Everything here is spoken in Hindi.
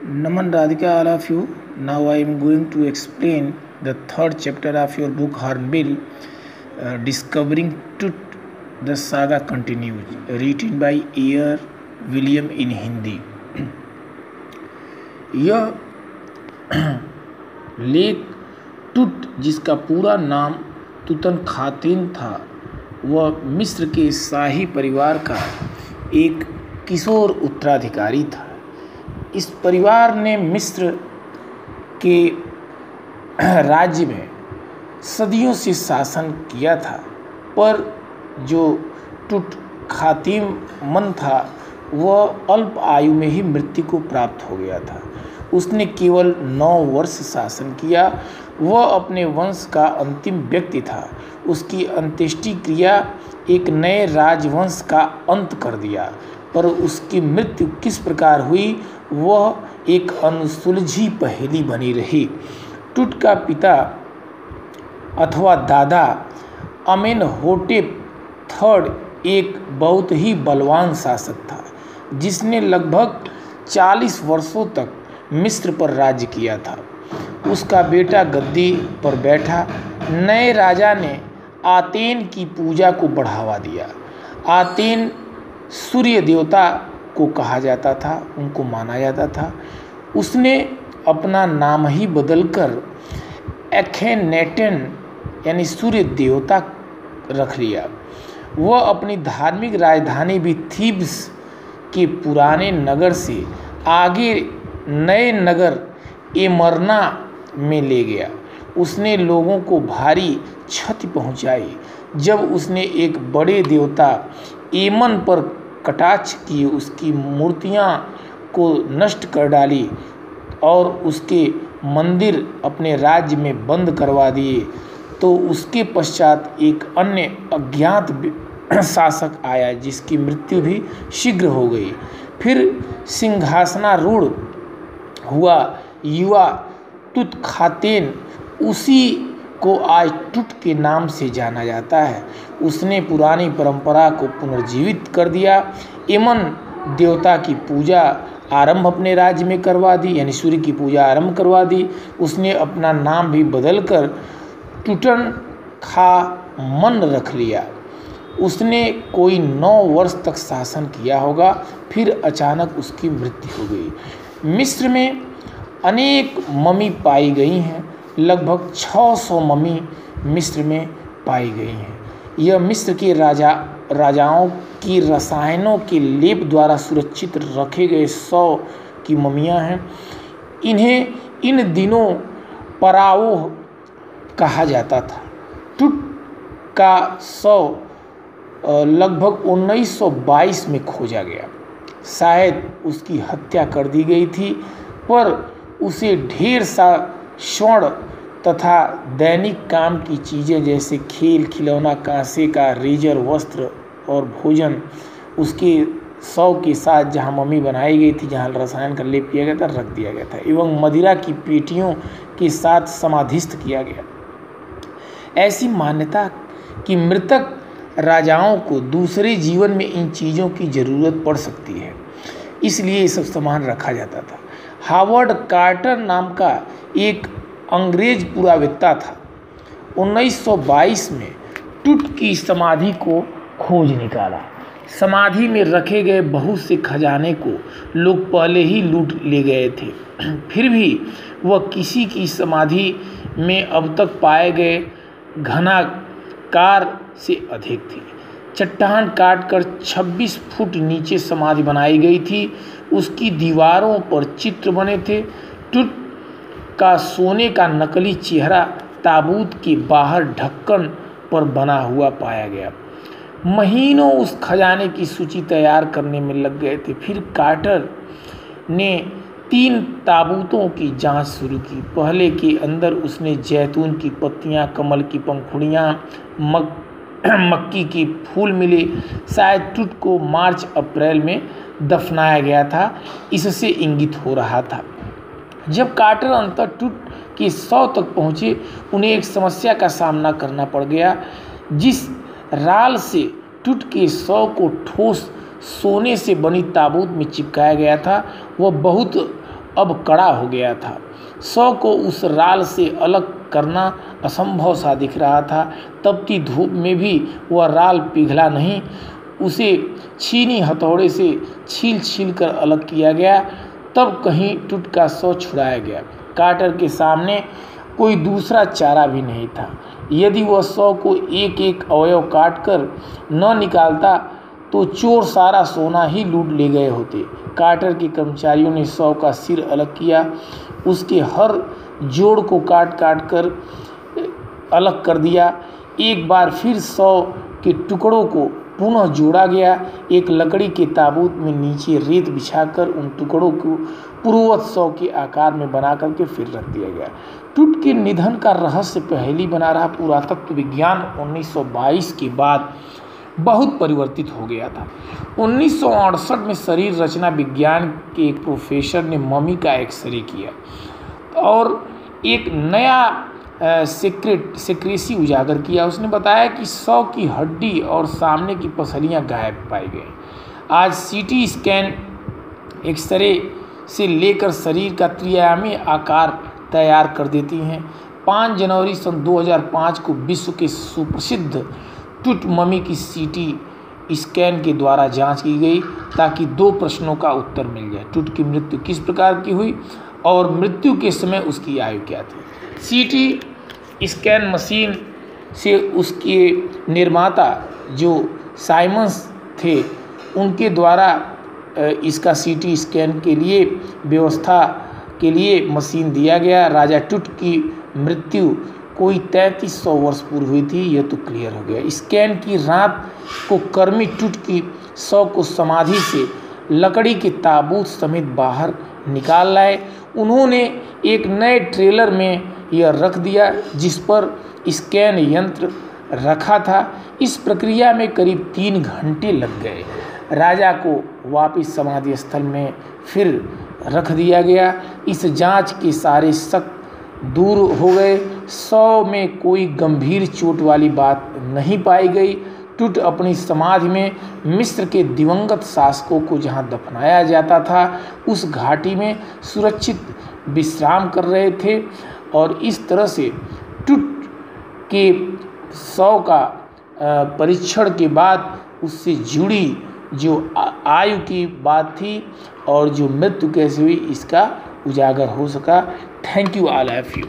Naman Radhika, all of you. Now I am going to explain the third chapter of your book Hornbill, Discovering Truth. The saga continues. Written by A.R. William in Hindi. यह लेख टुट, जिसका पूरा नाम तुतनखातेन था, वह मिस्र के शाही परिवार का एक किशोर उत्तराधिकारी था। इस परिवार ने मिस्र के राज्य में सदियों से शासन किया था, पर जो तुतनखातेन था वह अल्प आयु में ही मृत्यु को प्राप्त हो गया था। उसने केवल 9 वर्ष शासन किया। वह अपने वंश का अंतिम व्यक्ति था। उसकी अंत्येष्टि क्रिया एक नए राजवंश का अंत कर दिया, पर उसकी मृत्यु किस प्रकार हुई वह एक अनसुलझी पहेली बनी रही। टुट का पिता अथवा दादा अमेनहोटेप III एक बहुत ही बलवान शासक था, जिसने लगभग 40 वर्षों तक मिस्र पर राज्य किया था। उसका बेटा गद्दी पर बैठा। नए राजा ने आतेन की पूजा को बढ़ावा दिया। आतेन सूर्य देवता को कहा जाता था, उनको माना जाता था। उसने अपना नाम ही बदलकर एखेनेटन यानी सूर्य देवता रख लिया। वह अपनी धार्मिक राजधानी भी थीब्स के पुराने नगर से आगे नए नगर एमरना में ले गया। उसने लोगों को भारी क्षति पहुंचाई। जब उसने एक बड़े देवता एमन पर कटाक्ष की, उसकी मूर्तियां को नष्ट कर डाली और उसके मंदिर अपने राज्य में बंद करवा दिए, तो उसके पश्चात एक अन्य अज्ञात शासक आया, जिसकी मृत्यु भी शीघ्र हो गई। फिर सिंहासनारूढ़ हुआ युवा तुतनखातेन, उसी को आज टुट के नाम से जाना जाता है। उसने पुरानी परंपरा को पुनर्जीवित कर दिया। एमन देवता की पूजा आरंभ अपने राज्य में करवा दी, यानी सूर्य की पूजा आरंभ करवा दी। उसने अपना नाम भी बदलकर तुतनखामन रख लिया। उसने कोई 9 वर्ष तक शासन किया होगा, फिर अचानक उसकी मृत्यु हो गई। मिस्र में अनेक ममी पाई गई हैं। लगभग 600 ममी मिस्र में पाई गई हैं। यह मिस्र के राजाओं की रसायनों के लेप द्वारा सुरक्षित रखे गए 100 की ममियाँ हैं। इन्हें इन दिनों पराओह कहा जाता था। टुट का शव लगभग 1922 में खोजा गया। शायद उसकी हत्या कर दी गई थी, पर उसे ढेर सा स्वर्ण तथा दैनिक काम की चीज़ें जैसे खेल खिलौना, कांसे का रेजर, वस्त्र और भोजन उसके शव के साथ जहाँ मम्मी बनाई गई थी, जहाँ रसायन का लेप किया गया था, रख दिया गया था एवं मदिरा की पेटियों के साथ समाधिस्थ किया गया। ऐसी मान्यता कि मृतक राजाओं को दूसरे जीवन में इन चीज़ों की ज़रूरत पड़ सकती है, इसलिए ये सब सामान रखा जाता था। हावर्ड कार्टर नाम का एक अंग्रेज पुरावेत्ता था। 1922 में टुट की समाधि को खोज निकाला। समाधि में रखे गए बहुत से खजाने को लोग पहले ही लूट ले गए थे, फिर भी वह किसी की समाधि में अब तक पाए गए घनाकार से अधिक थी। चट्टान काटकर 26 फुट नीचे समाधि बनाई गई थी। उसकी दीवारों पर चित्र बने थे। टुट का सोने का नकली चेहरा ताबूत के बाहर ढक्कन पर बना हुआ पाया गया। महीनों उस खजाने की सूची तैयार करने में लग गए थे। फिर कार्टर ने 3 ताबूतों की जांच शुरू की। पहले के अंदर उसने जैतून की पत्तियां, कमल की पंखुड़ियां, मक्की के फूल मिले। शायद टुट को मार्च अप्रैल में दफनाया गया था, इससे इंगित हो रहा था। जब कार्टर अंतर टुट के शव तक पहुँचे, उन्हें एक समस्या का सामना करना पड़ गया। जिस राल से टुट के शव को ठोस सोने से बनी ताबूत में चिपकाया गया था, वह बहुत अब कड़ा हो गया था। शव को उस राल से अलग करना असंभव सा दिख रहा था। तपती धूप में भी वह राल पिघला नहीं। उसे छीनी हथौड़े से छील छील कर अलग किया गया। तब कहीं टुट का शव छुड़ाया गया। कार्टर के सामने कोई दूसरा चारा भी नहीं था। यदि वह शव को एक एक अवयव काट कर न निकालता तो चोर सारा सोना ही लूट ले गए होते। कार्टर के कर्मचारियों ने शव का सिर अलग किया। उसके हर जोड़ को काट काट कर अलग कर दिया। एक बार फिर शव के टुकड़ों को पुनः जोड़ा गया। एक लकड़ी के ताबूत में नीचे रेत बिछाकर उन टुकड़ों को पूर्ववत शव के आकार में बना करके फिर रख दिया गया। टुट के निधन का रहस्य पहेली बना रहा पुरातत्व विज्ञान 1922 के बाद बहुत परिवर्तित हो गया था। 1968 में शरीर रचना विज्ञान के एक प्रोफेसर ने मम्मी का एक्सरे किया और एक नया सेक्रेसी उजागर किया। उसने बताया कि शव की हड्डी और सामने की पसलियां गायब पाई गई। आज सीटी स्कैन एक्सरे से लेकर शरीर का त्रिआयामी आकार तैयार कर देती हैं। 5 जनवरी सन 2005 को विश्व के सुप्रसिद्ध टुट मम्मी की सीटी स्कैन के द्वारा जांच की गई ताकि 2 प्रश्नों का उत्तर मिल जाए। टुट की मृत्यु किस प्रकार की हुई और मृत्यु के समय उसकी आयु क्या थी। सीटी स्कैन मशीन से उसके निर्माता जो साइमंस थे उनके द्वारा इसका सीटी स्कैन के लिए व्यवस्था के लिए मशीन दिया गया। राजा टुट की मृत्यु कोई 3300 वर्ष पूर्व हुई थी, यह तो क्लियर हो गया। स्कैन की रात को कर्मी टुट की शव को समाधि से लकड़ी के ताबूत समेत बाहर निकाल लाए। उन्होंने एक नए ट्रेलर में यह रख दिया जिस पर स्कैन यंत्र रखा था। इस प्रक्रिया में करीब 3 घंटे लग गए। राजा को वापस समाधि स्थल में फिर रख दिया गया। इस जांच के सारे शक दूर हो गए। शव में कोई गंभीर चोट वाली बात नहीं पाई गई। टुट अपनी समाधि में मिस्र के दिवंगत शासकों को जहां दफनाया जाता था उस घाटी में सुरक्षित विश्राम कर रहे थे और इस तरह से टुट के शव का परीक्षण के बाद उससे जुड़ी जो आयु की बात थी और जो मृत्यु कैसे हुई इसका उजागर हो सका। Thank you all of you.